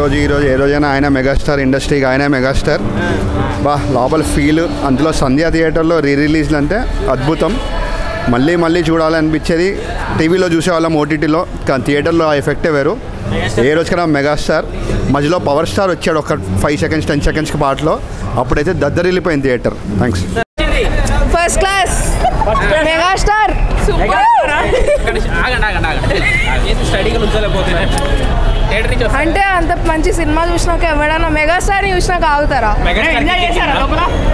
రోజు ఏ రోజైనా ఆయన మెగాస్టార్, ఇండస్ట్రీకి ఆయన మెగాస్టార్. లోపల ఫీల్. అందులో సంధ్యా థియేటర్లో రిలీజ్లు అంటే అద్భుతం. మళ్ళీ చూడాలనిపించేది. టీవీలో చూసేవాళ్ళం, ఓటీటీలో, కానీ థియేటర్లో ఆ ఎఫెక్టే వేరు. ఏ రోజుకైనా మెగాస్టార్. మధ్యలో పవర్ స్టార్ వచ్చాడు ఒక 5 seconds 10 seconds పాటలో, అప్పుడైతే దద్దరిల్లిపోయింది theatre. Thanks. First class megastar. అంటే అంత మంచి సినిమా చూసినాక ఎవడన్నా మెగాస్టార్ చూసినాక ఆగుతారా?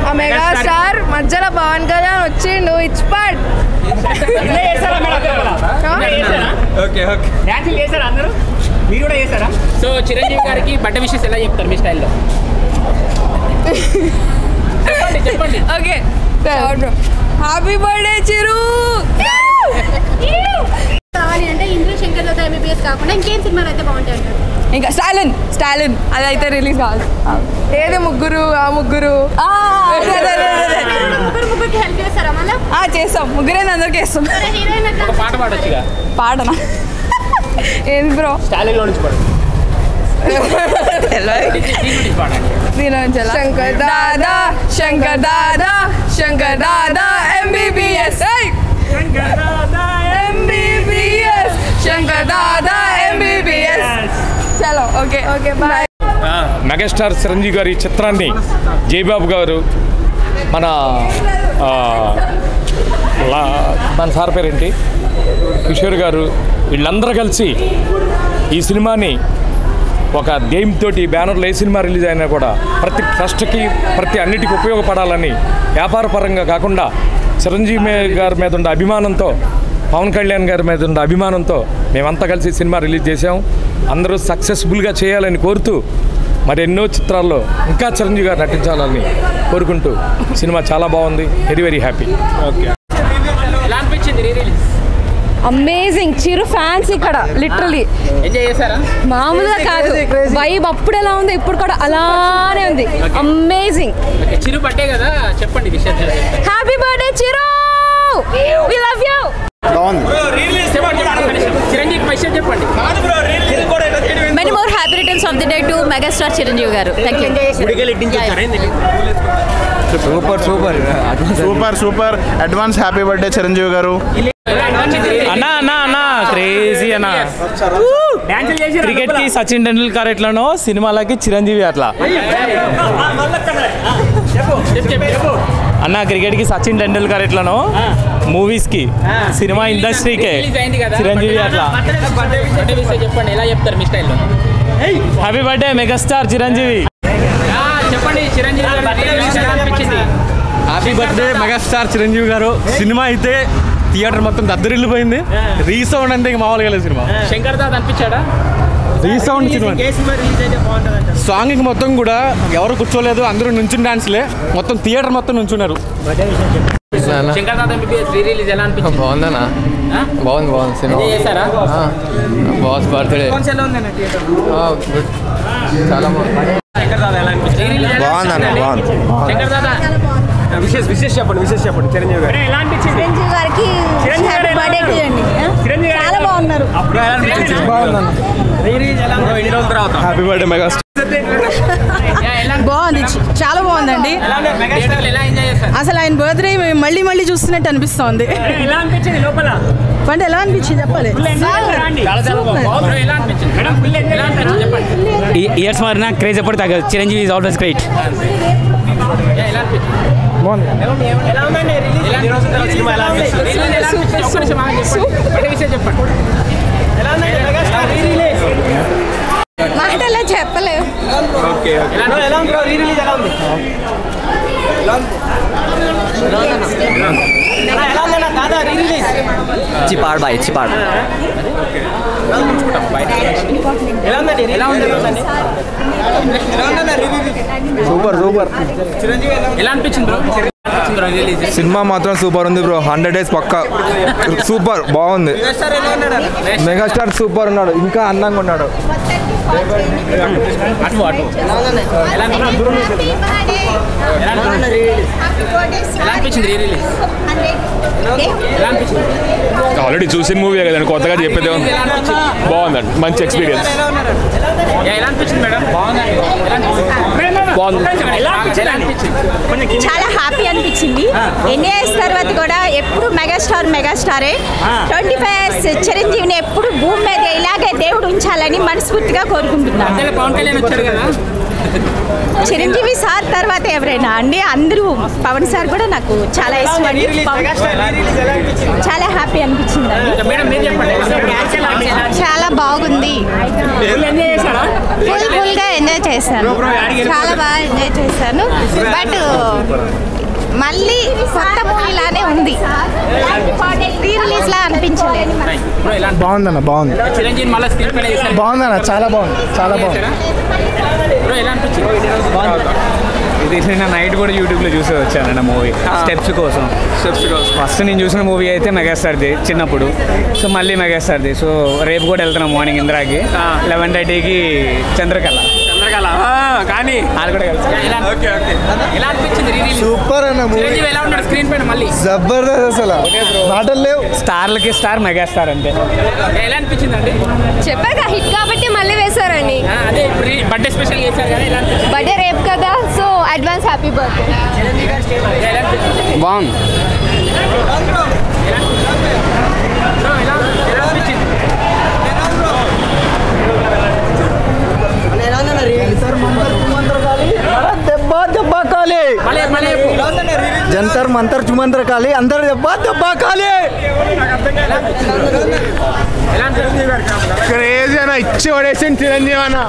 ఆ మెగాస్టార్ మధ్యలో పవన్ కళ్యాణ్ వచ్చిండు. It's part. సో చిరంజీవి గారికి బర్త్డే విషెస్ ఎలా చెప్తారు మీ స్టైల్లో? చెప్పండి. ఓకే, హ్యాపీ బర్త్డే చిరు. కావాలి అంటే ఇందులో శంకర్ దాదా ఎంబీబీఎస్ కాకుండా ఇంకేం సినిమాలు అయితే బాగుంటాయి? ఇంకా స్టాలిన్ అదైతే రిలీజ్ కావాలి. ఏదో ముగ్గురు హెల్ప్ చేస్తారా మళ్ళీ? చేస్తాం. ముగ్గురైనా అందరికి వేస్తాం. పాట పాడొచ్చుగా. పాటనా? ఏది బ్రో? స్టాలిన్లో నుంచి పాడు. శంకర్ దాదా ఎంబీబీఎస్. శంకర్ దాదా ఎంబీబీఎస్. చలో ఓకే బాయ్. మెగాస్టార్ చిరంజీవి గారి చిత్రాన్ని జయబాబు గారు, మన సార్ పేరేంటి, కిషోర్ గారు, వీళ్ళందరూ కలిసి ఈ సినిమాని ఒక ధ్యేయంతో బ్యానర్లో ఏ సినిమా రిలీజ్ అయినా కూడా ప్రతి ట్రస్ట్కి అన్నిటికీ ఉపయోగపడాలని, వ్యాపారపరంగా కాకుండా చిరంజీవి గారి మీద ఉన్న అభిమానంతో, పవన్ కళ్యాణ్ గారి మీద ఉన్న అభిమానంతో మేమంతా కలిసి సినిమా రిలీజ్ చేసాం. అందరూ సక్సెస్ఫుల్గా చేయాలని కోరుతూ, మరి ఎన్నో చిత్రాల్లో ఇంకా చిరంజీవి గారు నటించాలని కోరుకుంటూ సినిమా చాలా బాగుంది. Very happy. ఓకే. ఎలా అనిపించింది రీ రిలీజ్? అమేజింగ్. చిరు ఫ్యాన్స్ ఇక్కడ లిటరలీ ఎంజాయ్ చేశారా? మామూలుగా కాదు. వైబ్ అప్పుడు ఎలా ఉంది, ఇప్పుడు కూడా అలానే ఉంది. అమేజింగ్. చిరు బర్త్డే కదా, చెప్పండి విషయాలు. Happy birthday Chiru, we love you. Chiranjeevi విషయం చెప్పండి. Many more happy returns of the day to megastar Chiranjeevi garu. Thank you. Super advance happy birthday Chiranjeevi garu. అన్నా క్రేజీ అన్నా. క్రికెట్ కి సచిన్ టెండూల్కర్ ఎట్లానో సినిమాలకి చిరంజీవి అట్లా అన్న. క్రికెట్ కి సచిన్ టెండూల్కర్ ఎట్లానో మూవీస్ కి, సినిమా ఇండస్ట్రీకే చిరంజీవి అట్లా. చెప్పండి, ఎలా చెప్తారు మీ స్టైల్లో? Happy birthday megastar Chiranjeevi. చెప్పండి చిరంజీవి గారు. హ్యాపీ బర్త్డే మెగాస్టార్ చిరంజీవి గారు. సినిమా అయితే థియేటర్ మొత్తం దద్దరిల్లిపోయింది. రీసౌండ్ అంటే మామూలుగా లేదు సినిమా. శంకర్ దాదా అనిపించాడా? Resound cinema. సాంగ్ మొత్తం కూడా ఎవరు కూర్చోలేదు, అందరూ నుంచుని డాన్స్లే. మొత్తం థియేటర్ మొత్తం నుంచున్నారు. Shankar Dada MBBS re release ఎలా అనిపించింది? బాగుందన్నా. బాగుంది సినిమా. చేశారా? బాస్ బర్త్డే చాలా బాగుంది. బాగుందన్న, బాగుంది. శంకర్ దాదా విశేష చెప్పండి చిరంజీవి గారు. ఎలా అనిపించింది? చిరంజీవి గారికి హ్యాపీ బర్త్డే టు అండి. చాలా బాగున్నారు. Happy birthday megastar. బాగుంది, చాలా బాగుందండి. అసలు ఆయన బర్త్డే మళ్ళీ చూస్తున్నట్టు అనిపిస్తోంది. పండు ఎలా అనిపించింది చెప్పాలి. ఇయర్స్ మారినా క్రేజ్ ఎప్పుడు తగ్గదు. Chiranjeevi is always great. మాటల్లో చెప్పలేవు. చిపాడ్ బాయ్ చిపాడ్. సూపర్ ఎలా అనిపించింది బ్రో? సినిమా మాత్రం సూపర్ ఉంది బ్రో. 100 days పక్కా సూపర్ బాగుంది. మెగాస్టార్ సూపర్ ఉన్నాడు, ఇంకా అందంగా ఉన్నాడు. ఆల్రెడీ చూసిన మూవీ కదండి, కొత్తగా చెప్పేదే ఉంది. బాగుందండి, మంచి ఎక్స్పీరియన్స్. ఎలా అనిపించింది మేడం? బాగుంది. చాలా హ్యాపీ అనిపించింది. ఎన్ని ఇయర్స్ తర్వాత కూడా ఎప్పుడు మెగాస్టారే 25 ఇయర్స్ చిరంజీవిని ఎప్పుడు భూమి మీద ఇలాగే దేవుడు ఉంచాలని మనస్ఫూర్తిగా కోరుకుంటున్నాను. చిరంజీవి సార్ తర్వాత ఎవరైనా అండి, అందరూ పవన్ సార్ కూడా నాకు చాలా ఇష్టం అండి. చాలా హ్యాపీ అనిపించింది అండి. చాలా బాగుంది. ఫుల్గా ఎంజాయ్ చేశాను. చాలా బాగా ఎంజాయ్ చేశాను. బట్ మళ్ళీ కొత్త మూవీలానే ఉంది. రీ రిలీజ్ లా అనిపించలేదు. బాగుందన్న, బాగుంది. బాగుందన్న, చాలా బాగుంది, చాలా బాగుంది. ఇది నేను నైట్ కూడా యూట్యూబ్లో చూసి వచ్చానన్న మూవీ స్టెప్స్ కోసం. ఫస్ట్ నేను చూసిన మూవీ అయితే మెగాస్టార్ది చిన్నప్పుడు. సో మళ్ళీ మెగాస్టార్ది. సో రేపు కూడా వెళ్తున్నాం మార్నింగ్ ఇందిరాకి, 11:30కి చంద్రకళ కానీ అది కూడా సూపర్ అన్న మూవీ, జబర్దస్త్. అసలు మాటలు లేవు. స్టార్లకి స్టార్ మెగాస్టార్ అంతే. ఎలా అనిపించింది అండి? చెప్పాక హిట్ కాబట్టి మళ్ళీ వేశారని. అదే బర్త్డే స్పెషల్ చేశారు కదా, ఎలా అనిపించింది? బర్త్డే రేపు కదా, సో అడ్వాన్స్ హ్యాపీ బర్త్డే. బాగుంది. జంతర్ మంతర్ చుమంతర్ కాలి, అందరు దెబ్బ కాలి. క్రేజీ అన్న, ఇచ్చి పడేసింది చిరంజీవి అన్న.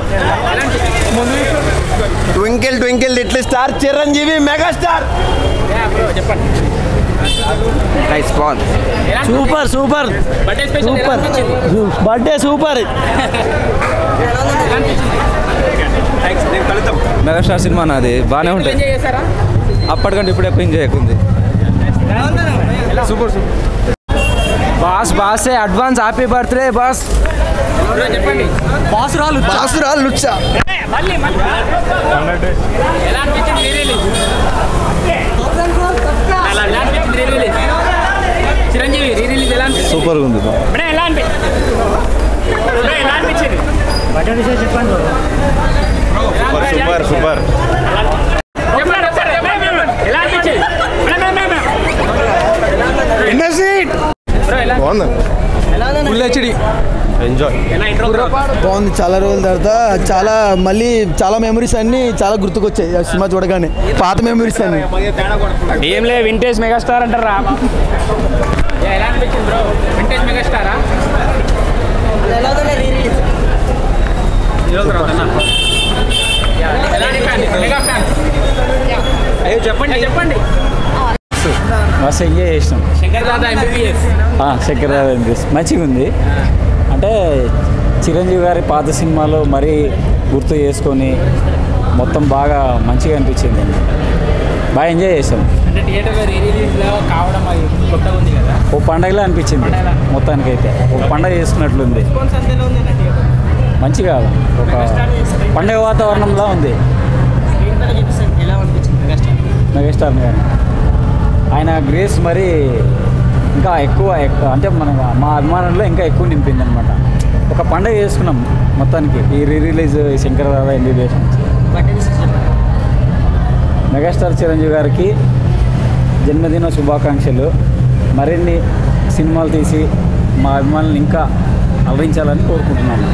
Twinkle twinkle little star Chiranjeevi megastar. Super super super birthday super. Megastar cinema నాది బాగానే ఉంటుంది. అప్పటికంటే ఇప్పుడు ఎప్పుడు ఎంజాయ్ అవుతుంది. Super super. Boss advance happy birthday boss. చెప్పండి. బాసురాలు లుచ్చా. చిరంజీవి రీ రిలీజ్ ఎలా అనిపించింది? సూపర్గా ఉంది. ఎలా అనిపించింది? చెప్పండి. Super super. బాగుంది. Full HD enjoy. బాగుంది. చాలా రోజుల తర్వాత చాలా మెమరీస్ అన్ని చాలా గుర్తుకొచ్చాయి ఆ సినిమా చూడగానే. పాత మెమరీస్ అన్ని. ఏం లే, వింటేజ్ మెగాస్టార్ అంటారా. ఎలా అనిపించింది బ్రో? వింటేజ్ మెగాస్టారా? అయ్యో చెప్పండి. మస్తు ఎంజాయ్ చేసినాం. శంకర్ దాదా ఎంబీబీఎస్. శంకర్ దాదా ఎంబీబీఎస్ మంచిగా ఉంది. అంటే చిరంజీవి గారి పాత సినిమాలో మరీ గుర్తు చేసుకొని మొత్తం బాగా మంచిగా అనిపించింది. బాగా ఎంజాయ్ చేసాం. అంటే థియేటర్లో రీ రిలీజ్లో కావడం అది కొత్తగా ఉంది కదా, ఓ పండగలా అనిపించింది. మొత్తానికైతే ఒక పండగ చేసుకున్నట్లుంది. మంచిగా ఒక పండగ వాతావరణంలా ఉంది. మెగాస్టార్ని కానీ ఆయన గ్రేస్ మరి ఇంకా ఎక్కువ అంటే మా అభిమానంలో ఇంకా ఎక్కువ నింపింది అనమాట. ఒక పండగ చేసుకున్నాం మొత్తానికి ఈ re release Shankar Dada MBBS. Megastar Chiranjeevi గారికి జన్మదిన శుభాకాంక్షలు. మరిన్ని సినిమాలు తీసి మా అభిమానులను ఇంకా అలరించాలని కోరుకుంటున్నాను.